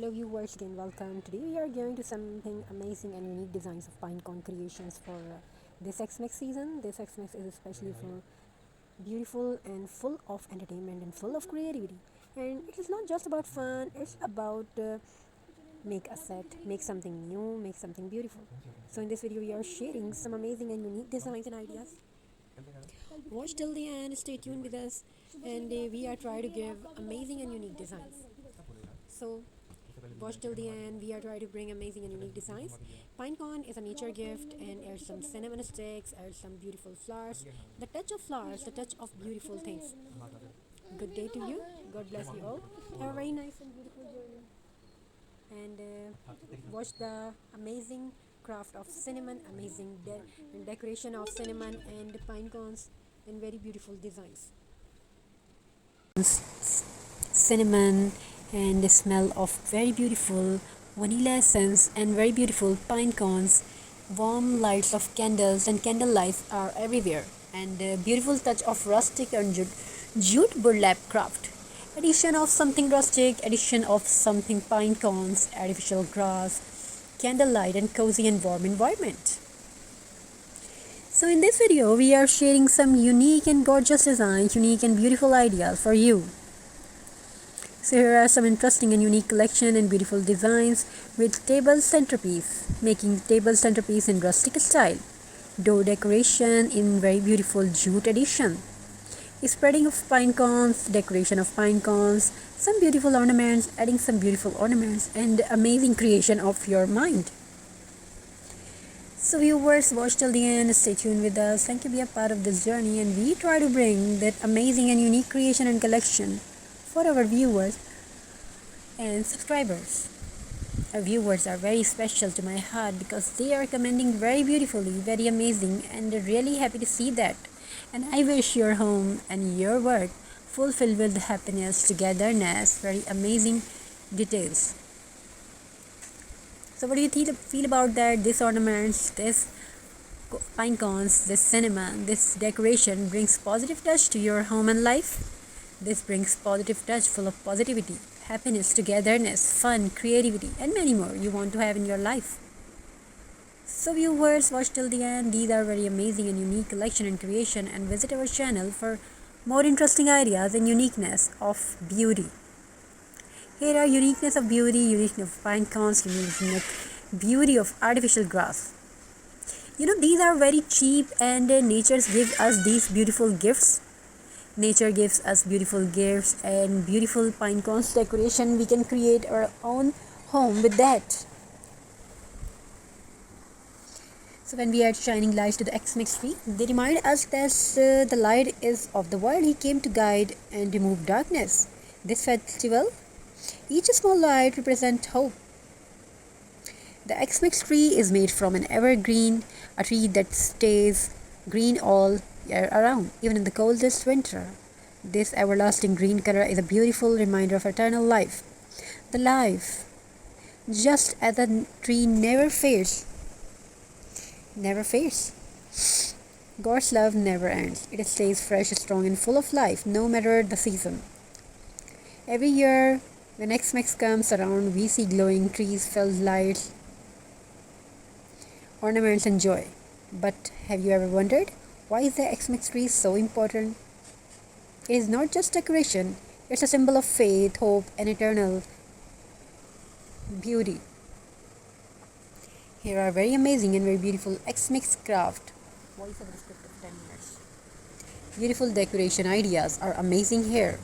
Hello viewers, again welcome. Today we are going to something amazing and unique designs of pinecone creations for this Xmas season. This Xmas is especially for beautiful and full of entertainment and full of creativity. And it is not just about fun, it's about make a set, make something new, make something beautiful. So in this video we are sharing some amazing and unique designs and ideas. Watch till the end, stay tuned with us, and we are trying to give amazing and unique designs. So watch till the end. We are trying to bring amazing and unique designs. Pinecone is a nature gift, and add some cinnamon sticks, add some beautiful flowers. The touch of flowers, the touch of beautiful things. Good day to you. God bless you all. Have a very nice and beautiful journey. And watch the amazing craft of cinnamon, amazing decoration of cinnamon and pine cones, and very beautiful designs. Cinnamon and the smell of very beautiful vanilla essence and very beautiful pine cones. Warm lights of candles and candle lights are everywhere, and the beautiful touch of rustic and jute burlap craft. Addition of something rustic, addition of something pine cones, artificial grass, candlelight, and cozy and warm environment. So in this video, we are sharing some unique and gorgeous designs, unique and beautiful ideas for you. So here are some interesting and unique collection and beautiful designs with table centerpiece, making table centerpiece in rustic style, door decoration in very beautiful jute edition, spreading of pine cones, decoration of pine cones, some beautiful ornaments, adding some beautiful ornaments, and amazing creation of your mind. So viewers, watch till the end, stay tuned with us. Thank you, be a part of this journey, and we try to bring that amazing and unique creation and collection for our viewers and subscribers. Our viewers are very special to my heart because they are commenting very beautifully, very amazing, and really happy to see that. And I wish your home and your work fulfilled with happiness, togetherness, very amazing details. So what do you feel about that? This ornaments, this pine cones, this cinnamon, this decoration brings positive touch to your home and life. This brings positive touch full of positivity, happiness, togetherness, fun, creativity, and many more you want to have in your life. So viewers, watch till the end. These are very amazing and unique collection and creation, and visit our channel for more interesting ideas and uniqueness of beauty. Here are uniqueness of beauty, uniqueness of pine cones, uniqueness beauty of artificial grass. These are very cheap, and nature gives us these beautiful gifts. Nature gives us beautiful gifts and beautiful pine cones decoration. We can create our own home with that. So when we add shining lights to the Xmas tree, they remind us that the light is of the world. He came to guide and remove darkness. This festival, each small light represents hope. The Xmas tree is made from an evergreen, a tree that stays green all year around, even in the coldest winter. This everlasting green color is a beautiful reminder of eternal life. The life, just as the tree never fades. Never fades. God's love never ends. It stays fresh, strong, and full of life, no matter the season. Every year, when Xmas comes around, we see glowing trees filled with lights, ornaments, and joy. But have you ever wondered, why is the Xmas tree so important? It is not just decoration, it's a symbol of faith, hope, and eternal beauty. Here are very amazing and very beautiful Xmas craft. Voice of respect of 10 minutes. Beautiful decoration ideas are amazing here.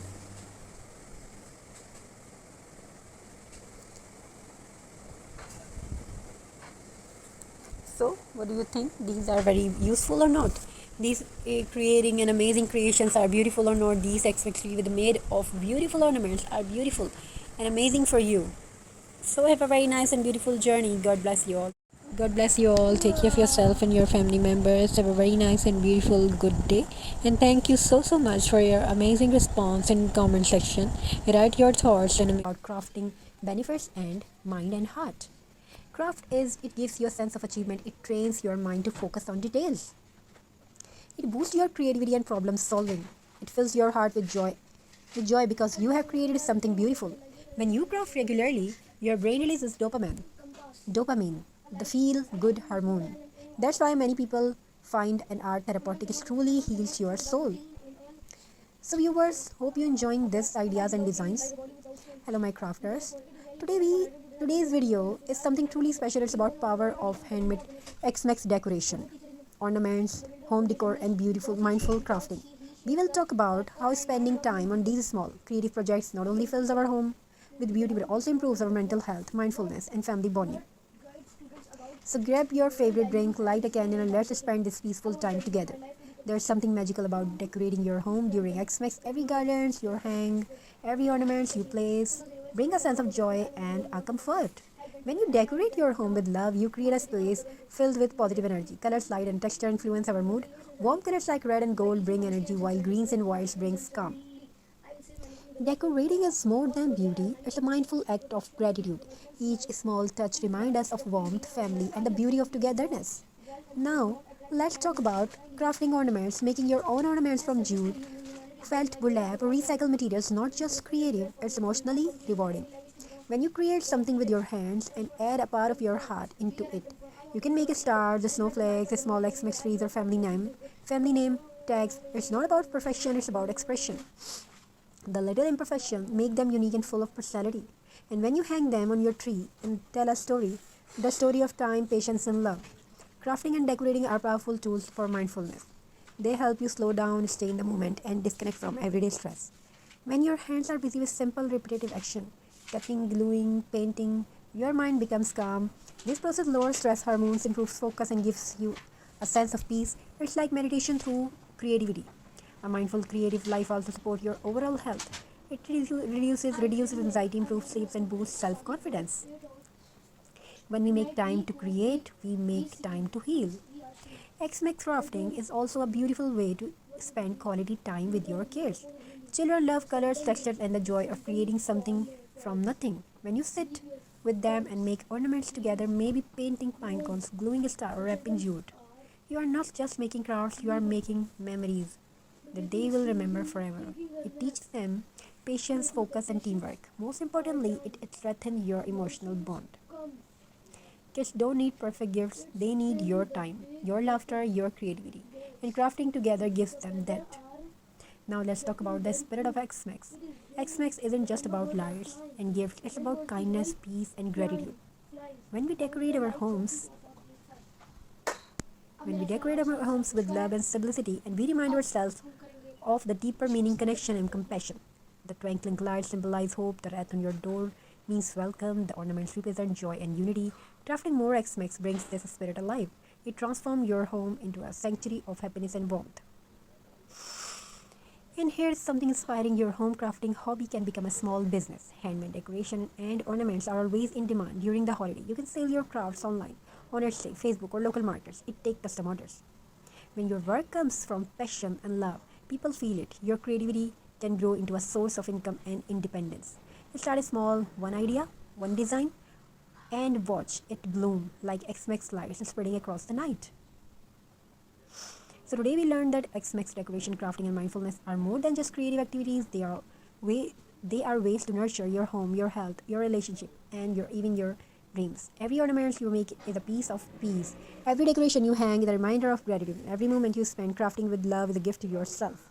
So, what do you think? These are very useful or not? These creating an amazing creations are beautiful or not? These Xmas tree with made of beautiful ornaments are beautiful and amazing for you. So have a very nice and beautiful journey. God bless you all. God bless you all. Take care of yourself and your family members. Have a very nice and beautiful good day. And thank you so much for your amazing response in comment section. Write your thoughts and about crafting benefits and mind and heart. Craft it gives you a sense of achievement. It trains your mind to focus on details. It boosts your creativity and problem solving. It fills your heart with joy because you have created something beautiful. When you craft regularly, your brain releases dopamine, the feel good hormone. That's why many people find an art therapeutic truly heals your soul. So viewers, hope you enjoying this ideas and designs. Hello my crafters. Today's video is something truly special. It's about power of handmade X-Max decoration, ornaments, home decor and beautiful mindful crafting. We will talk about how spending time on these small creative projects not only fills our home with beauty but also improves our mental health, mindfulness and family bonding. So grab your favorite drink, light a candle, and let's spend this peaceful time together. There's something magical about decorating your home during Xmas. Every garlands you hang, every ornaments you place, bring a sense of joy and a comfort. When you decorate your home with love, you create a space filled with positive energy. Colors, light, and texture influence our mood. Warm colors like red and gold bring energy, while greens and whites brings calm. Decorating is more than beauty, it's a mindful act of gratitude. Each small touch reminds us of warmth, family, and the beauty of togetherness. Now, let's talk about crafting ornaments. Making your own ornaments from jute, felt, burlap, or recycled materials not just creative, it's emotionally rewarding. When you create something with your hands and add a part of your heart into it, you can make a star, the snowflakes, a small Xmas trees, or family name tags. It's not about perfection, it's about expression. The little imperfections make them unique and full of personality. And when you hang them on your tree and tell a story, the story of time, patience, and love. Crafting and decorating are powerful tools for mindfulness. They help you slow down, stay in the moment, and disconnect from everyday stress. When your hands are busy with simple, repetitive action, cutting, gluing, painting, your mind becomes calm. This process lowers stress hormones, improves focus, and gives you a sense of peace. It's like meditation through creativity. A mindful creative life also supports your overall health. It reduces anxiety, improves sleep, and boosts self-confidence. When we make time to create, we make time to heal. X-Max crafting is also a beautiful way to spend quality time with your kids. Children love colors, textures, and the joy of creating something from nothing. When you sit with them and make ornaments together, maybe painting pine cones, gluing a star, or wrapping jute, you are not just making crafts, you are making memories that they will remember forever. It teaches them patience, focus, and teamwork. Most importantly, it strengthens your emotional bond. Kids don't need perfect gifts, they need your time, your laughter, your creativity. And crafting together gives them that. Now let's talk about the spirit of Xmas. Xmas isn't just about lights and gifts, it's about kindness, peace, and gratitude. When we decorate our homes, when we decorate our homes with love and simplicity, and we remind ourselves of the deeper meaning, connection, and compassion. The twinkling lights symbolize hope, the wreath on your door means welcome, the ornaments represent joy and unity. Crafting more Xmas brings this spirit alive. It transforms your home into a sanctuary of happiness and warmth. And here's something inspiring. Your home crafting hobby can become a small business. Handmade decoration and ornaments are always in demand during the holiday. You can sell your crafts online on Etsy, Facebook, or local markets. It takes custom orders. When your work comes from passion and love, people feel it. Your creativity can grow into a source of income and independence. Start small, one idea, one design, and watch it bloom like Xmas lights spreading across the night. So today we learned that Xmas decoration, crafting, and mindfulness are more than just creative activities. They are ways to nurture your home, your health, your relationship, and even your dreams. Every ornament you make is a piece of peace. Every decoration you hang is a reminder of gratitude. Every moment you spend crafting with love is a gift to yourself.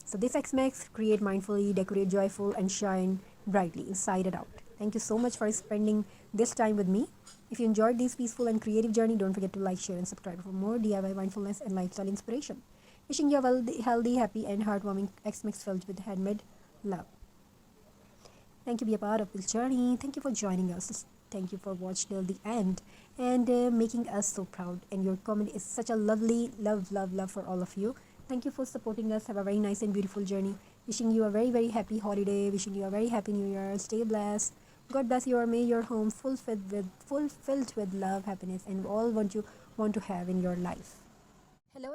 So this Xmas, create mindfully, decorate joyful, and shine brightly inside and out. Thank you so much for spending this time with me. If you enjoyed this peaceful and creative journey, don't forget to like, share, and subscribe for more DIY mindfulness and lifestyle inspiration. Wishing you a healthy, happy, and heartwarming Xmas filled with handmade love. Thank you, be a part of this journey. Thank you for joining us. Thank you for watching till the end and making us so proud. And your comment is such a lovely love for all of you. Thank you for supporting us. Have a very nice and beautiful journey. Wishing you a very, very happy holiday. Wishing you a very happy new year. Stay blessed. God bless you, or may your home fulfilled with love, happiness, and all want to have in your life. Hello.